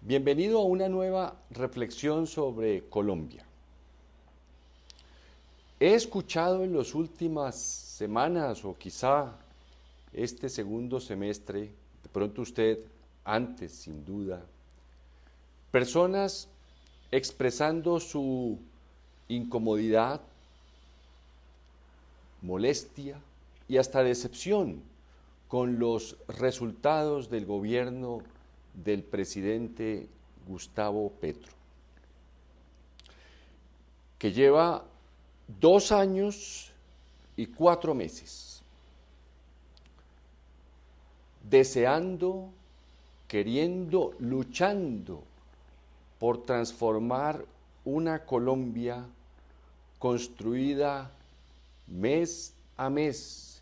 Bienvenido a una nueva reflexión sobre Colombia. He escuchado en las últimas semanas o quizá este segundo semestre, de pronto usted antes sin duda, personas expresando su incomodidad, molestia y hasta decepción con los resultados del gobierno del presidente Gustavo Petro, que lleva 2 años y 4 meses deseando, queriendo, luchando por transformar una Colombia construida mes a mes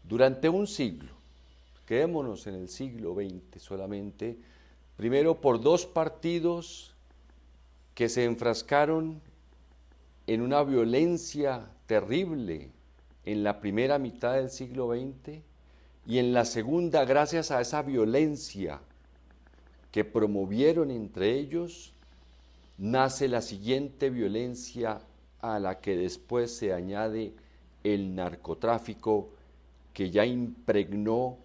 durante un siglo. Quedémonos en el siglo XX solamente, primero por 2 partidos que se enfrascaron en una violencia terrible en la primera mitad del siglo XX y en la segunda, gracias a esa violencia que promovieron entre ellos, nace la siguiente violencia a la que después se añade el narcotráfico que ya impregnó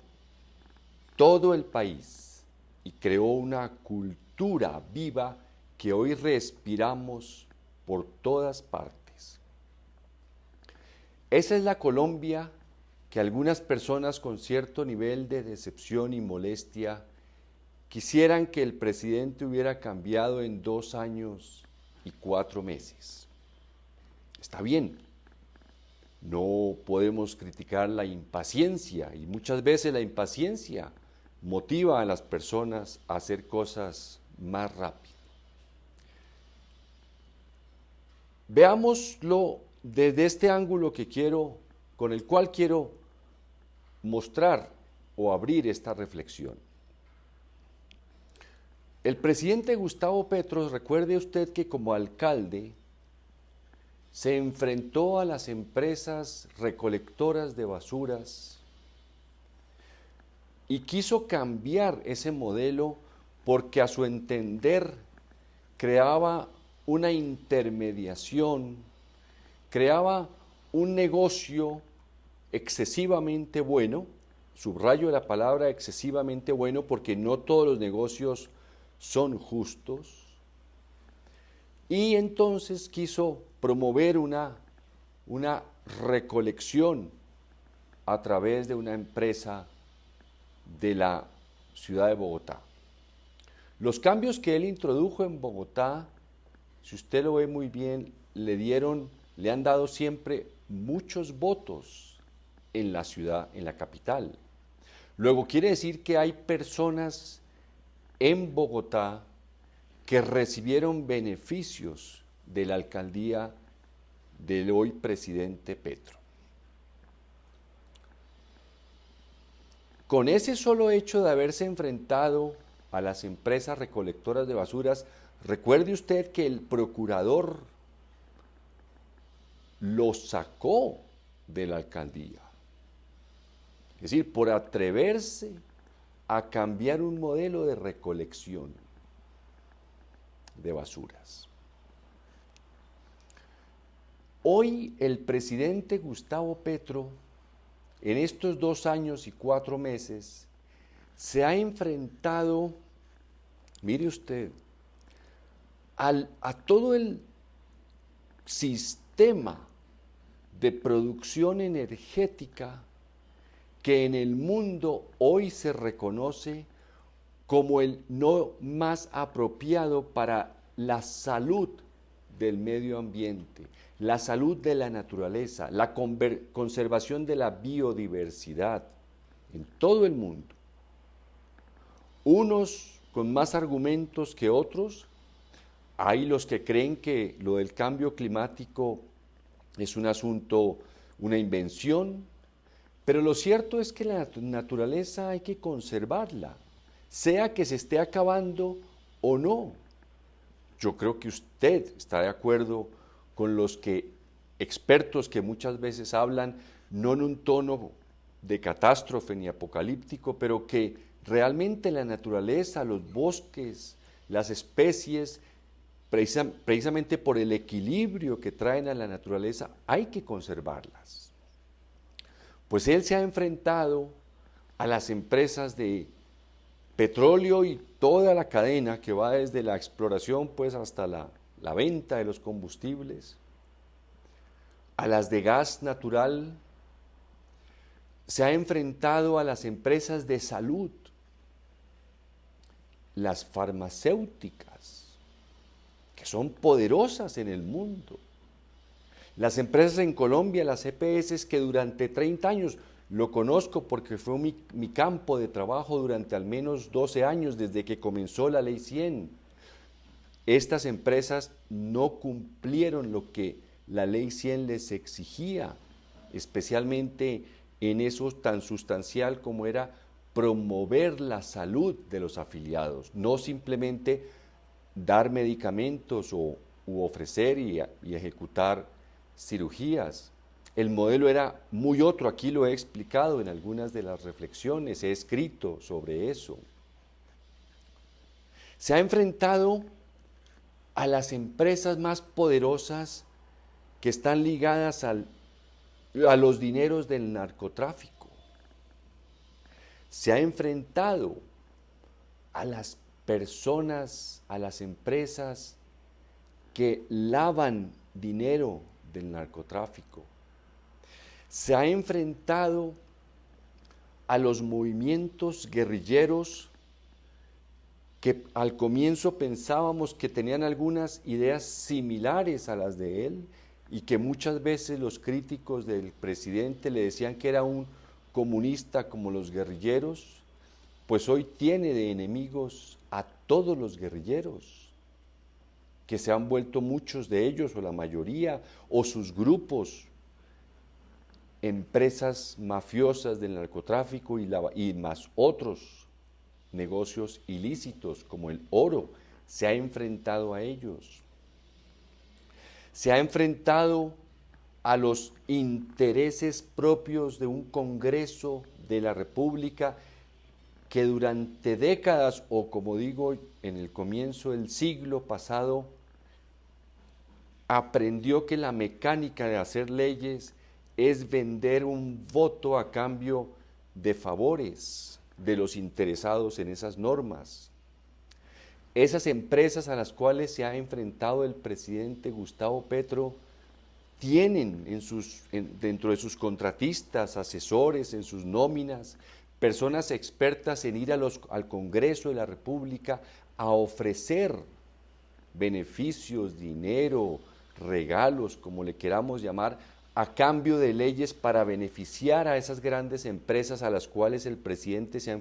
todo el país y creó una cultura viva que hoy respiramos por todas partes. Esa es la Colombia que algunas personas con cierto nivel de decepción y molestia quisieran que el presidente hubiera cambiado en 2 años y 4 meses. Está bien, no podemos criticar la impaciencia y muchas veces la impaciencia motiva a las personas a hacer cosas más rápido. Veámoslo desde este ángulo con el cual quiero mostrar o abrir esta reflexión. El presidente Gustavo Petro, recuerde usted que como alcalde se enfrentó a las empresas recolectoras de basuras y quiso cambiar ese modelo porque a su entender creaba una intermediación, creaba un negocio excesivamente bueno, subrayo la palabra excesivamente bueno porque no todos los negocios son justos, y entonces quiso promover una recolección a través de una empresa de la ciudad de Bogotá. Los cambios que él introdujo en Bogotá, si usted lo ve muy bien, le han dado siempre muchos votos en la ciudad, en la capital. Luego quiere decir que hay personas en Bogotá que recibieron beneficios de la alcaldía del hoy presidente Petro. Con ese solo hecho de haberse enfrentado a las empresas recolectoras de basuras, recuerde usted que el procurador lo sacó de la alcaldía. Es decir, por atreverse a cambiar un modelo de recolección de basuras. Hoy el presidente Gustavo Petro, en estos 2 años y 4 meses, se ha enfrentado, mire usted, a todo el sistema de producción energética que en el mundo hoy se reconoce como el no más apropiado para la salud del medio ambiente, la salud de la naturaleza, la conservación de la biodiversidad en todo el mundo. Unos con más argumentos que otros. Hay los que creen que lo del cambio climático es un asunto, una invención, pero lo cierto es que la naturaleza hay que conservarla, sea que se esté acabando o no. Yo creo que usted está de acuerdo con los expertos que muchas veces hablan, no en un tono de catástrofe ni apocalíptico, pero que realmente la naturaleza, los bosques, las especies, precisamente por el equilibrio que traen a la naturaleza, hay que conservarlas. Pues él se ha enfrentado a las empresas de petróleo y toda la cadena que va desde la exploración pues hasta la venta de los combustibles, a las de gas natural, se ha enfrentado a las empresas de salud, las farmacéuticas, que son poderosas en el mundo, las empresas en Colombia, las EPS, que durante 30 años, lo conozco porque fue mi campo de trabajo durante al menos 12 años desde que comenzó la Ley 100. Estas empresas no cumplieron lo que la Ley 100 les exigía, especialmente en eso tan sustancial como era promover la salud de los afiliados, no simplemente dar medicamentos u ofrecer y ejecutar cirugías. El modelo era muy otro, aquí lo he explicado en algunas de las reflexiones, he escrito sobre eso. Se ha enfrentado a las empresas más poderosas que están ligadas a los dineros del narcotráfico. Se ha enfrentado a las personas, a las empresas que lavan dinero del narcotráfico. Se ha enfrentado a los movimientos guerrilleros que al comienzo pensábamos que tenían algunas ideas similares a las de él y que muchas veces los críticos del presidente le decían que era un comunista como los guerrilleros, pues hoy tiene de enemigos a todos los guerrilleros, que se han vuelto muchos de ellos, o la mayoría, o sus grupos, empresas mafiosas del narcotráfico y más otros negocios ilícitos como el oro, se ha enfrentado a ellos. Se ha enfrentado a los intereses propios de un Congreso de la República que durante décadas, o como digo, en el comienzo del siglo pasado, aprendió que la mecánica de hacer leyes es vender un voto a cambio de favores de los interesados en esas normas. Esas empresas a las cuales se ha enfrentado el presidente Gustavo Petro tienen dentro de sus contratistas, asesores, en sus nóminas, personas expertas en ir al Congreso de la República a ofrecer beneficios, dinero, regalos, como le queramos llamar, a cambio de leyes para beneficiar a esas grandes empresas a las cuales el presidente se ha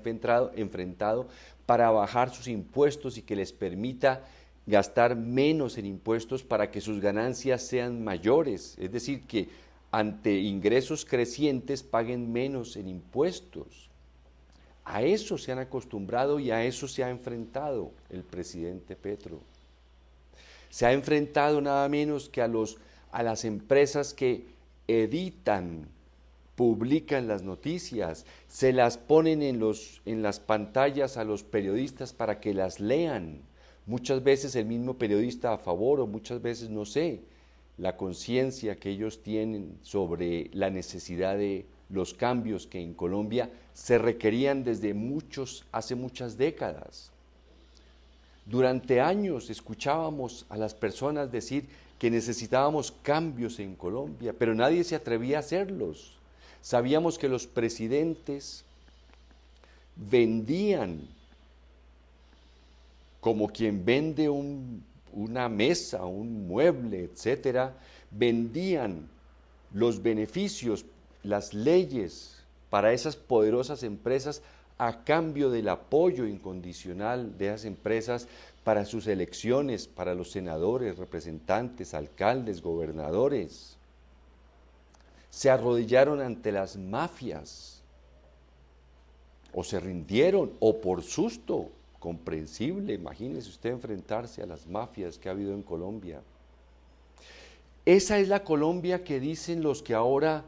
enfrentado para bajar sus impuestos y que les permita gastar menos en impuestos para que sus ganancias sean mayores, es decir, que ante ingresos crecientes paguen menos en impuestos. A eso se han acostumbrado y a eso se ha enfrentado el presidente Petro. Se ha enfrentado nada menos que a las empresas que editan, publican las noticias, se las ponen en las pantallas a los periodistas para que las lean. Muchas veces el mismo periodista a favor o muchas veces no sé, la conciencia que ellos tienen sobre la necesidad de los cambios que en Colombia se requerían hace muchas décadas. Durante años escuchábamos a las personas decir que necesitábamos cambios en Colombia, pero nadie se atrevía a hacerlos. Sabíamos que los presidentes vendían como quien vende una mesa, un mueble, etcétera, vendían los beneficios, las leyes para esas poderosas empresas a cambio del apoyo incondicional de esas empresas para sus elecciones, para los senadores, representantes, alcaldes, gobernadores. Se arrodillaron ante las mafias, o se rindieron, o por susto, comprensible, imagínese usted enfrentarse a las mafias que ha habido en Colombia. Esa es la Colombia que dicen los que ahora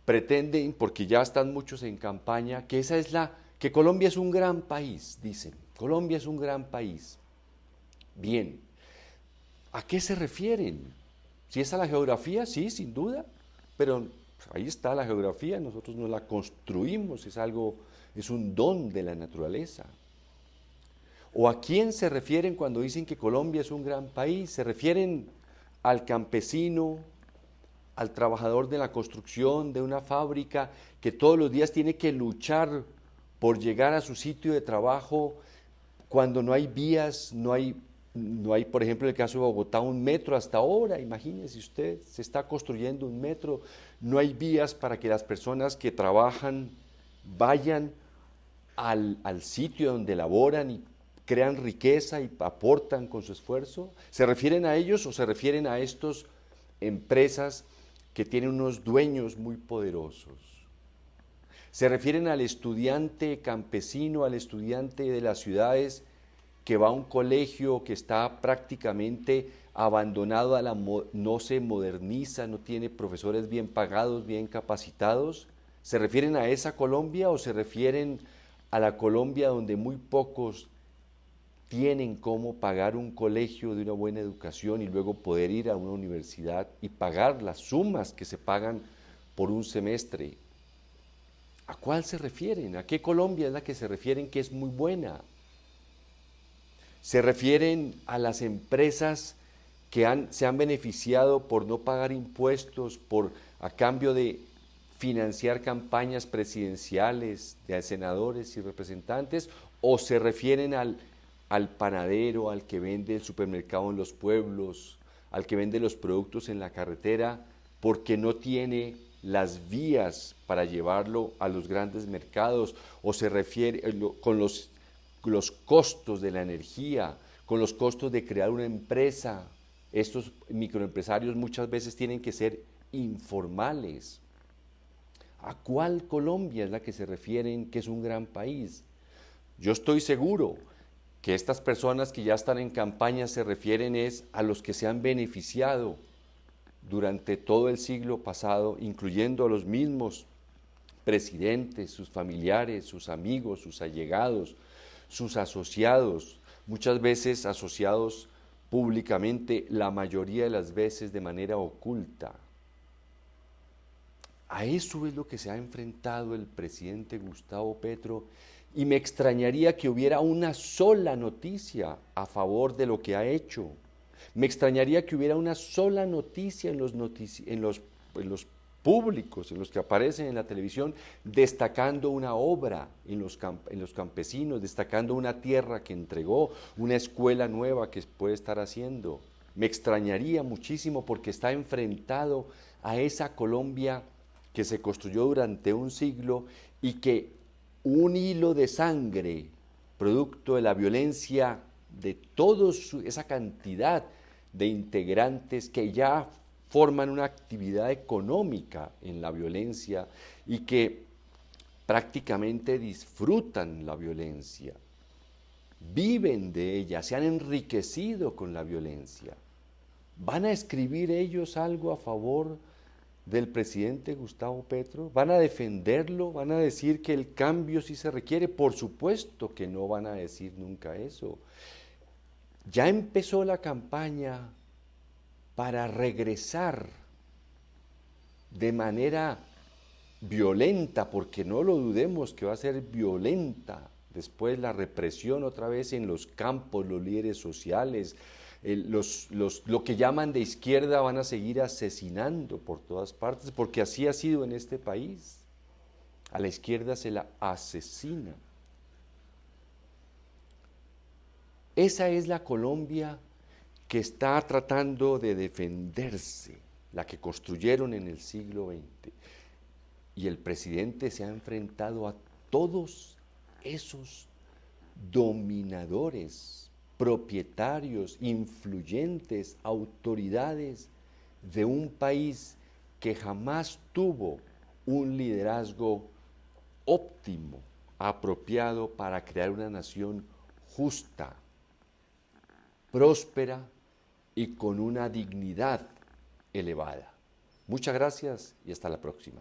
pretenden, porque ya están muchos en campaña, que Colombia es un gran país, dicen, Colombia es un gran país. Bien, ¿a qué se refieren? Si es a la geografía, sí, sin duda, pero ahí está la geografía, nosotros no la construimos, es algo, es un don de la naturaleza. ¿O a quién se refieren cuando dicen que Colombia es un gran país? ¿Se refieren al campesino, al trabajador de la construcción, de una fábrica, que todos los días tiene que luchar por llegar a su sitio de trabajo cuando no hay vías, no hay, por ejemplo, en el caso de Bogotá, un metro hasta ahora? Imagínese usted, se está construyendo un metro, no hay vías para que las personas que trabajan vayan al sitio donde laboran y crean riqueza y aportan con su esfuerzo. ¿Se refieren a ellos o se refieren a estas empresas que tienen unos dueños muy poderosos? ¿Se refieren al estudiante campesino, al estudiante de las ciudades que va a un colegio que está prácticamente abandonado, no se moderniza, no tiene profesores bien pagados, bien capacitados? ¿Se refieren a esa Colombia o se refieren a la Colombia donde muy pocos tienen cómo pagar un colegio de una buena educación y luego poder ir a una universidad y pagar las sumas que se pagan por un semestre? ¿A cuál se refieren? ¿A qué Colombia es la que se refieren que es muy buena? ¿Se refieren a las empresas que se han beneficiado por no pagar impuestos, a cambio de financiar campañas presidenciales de senadores y representantes? ¿O se refieren al panadero, al que vende el supermercado en los pueblos, al que vende los productos en la carretera, porque no tiene las vías para llevarlo a los grandes mercados? ¿O se refiere con los costos de la energía, con los costos de crear una empresa? Estos microempresarios muchas veces tienen que ser informales. ¿A cuál Colombia es la que se refieren que es un gran país? Yo estoy seguro que estas personas que ya están en campaña se refieren a los que se han beneficiado durante todo el siglo pasado, incluyendo a los mismos presidentes, sus familiares, sus amigos, sus allegados, sus asociados, muchas veces asociados públicamente, la mayoría de las veces de manera oculta. A eso es lo que se ha enfrentado el presidente Gustavo Petro, y me extrañaría que hubiera una sola noticia a favor de lo que ha hecho. Me extrañaría que hubiera una sola noticia en los públicos, en los que aparecen en la televisión, destacando una obra en los campesinos, destacando una tierra que entregó, una escuela nueva que puede estar haciendo. Me extrañaría muchísimo, porque está enfrentado a esa Colombia que se construyó durante un siglo y que un hilo de sangre, producto de la violencia de toda esa cantidad de integrantes que ya forman una actividad económica en la violencia y que prácticamente disfrutan la violencia, viven de ella, se han enriquecido con la violencia. ¿Van a escribir ellos algo a favor del presidente Gustavo Petro? ¿Van a defenderlo? ¿Van a decir que el cambio sí se requiere? Por supuesto que no van a decir nunca eso. Ya empezó la campaña para regresar de manera violenta, porque no lo dudemos que va a ser violenta después la represión otra vez en los campos, los líderes sociales, lo que llaman de izquierda van a seguir asesinando por todas partes, porque así ha sido en este país. A la izquierda se la asesina. Esa es la Colombia que está tratando de defenderse, la que construyeron en el siglo XX. Y el presidente se ha enfrentado a todos esos dominadores, propietarios, influyentes, autoridades de un país que jamás tuvo un liderazgo óptimo, apropiado para crear una nación justa, próspera y con una dignidad elevada. Muchas gracias y hasta la próxima.